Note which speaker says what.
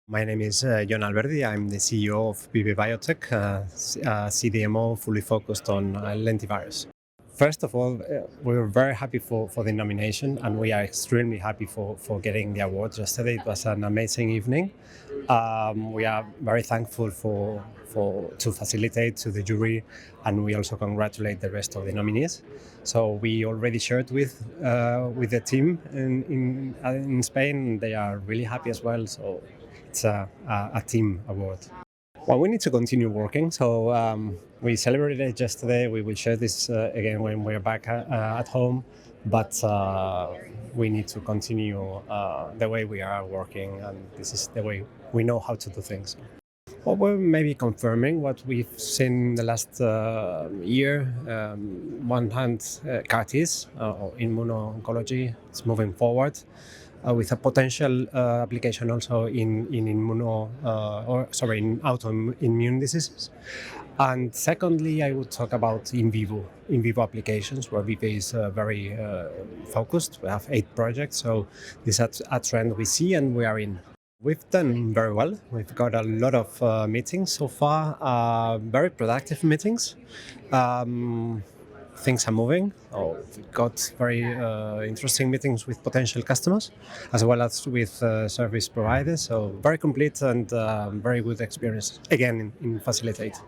Speaker 1: My name is Jon Alberdi. I'm the CEO of VIVEbiotech, a CDMO fully focused on lentivirus. First of all, we were very happy for the nomination, and we are extremely happy for getting the award yesterday. It was an amazing evening. We are very thankful to Phacilitate, to the jury, and we also congratulate the rest of the nominees. So we already shared with the team in Spain. They are really happy as well. So it's a team award. Well, we need to continue working. So we celebrated yesterday. We will share this again when we're back at home. But we need to continue the way we are working, and this is the way we know how to do things. Well, we're maybe confirming what we've seen the last year. One hand, CAR-Ts, or immuno-oncology, it's moving forward. With a potential application also in autoimmune diseases. And secondly, I would talk about in vivo applications, where Vive is very focused. We have 8 projects, so this is a trend we see and we are in. We've done very well. We've got a lot of meetings so far, very productive meetings. Things are moving. We've got very interesting meetings with potential customers, as well as with service providers. So very complete and very good experience, again, in Phacilitate.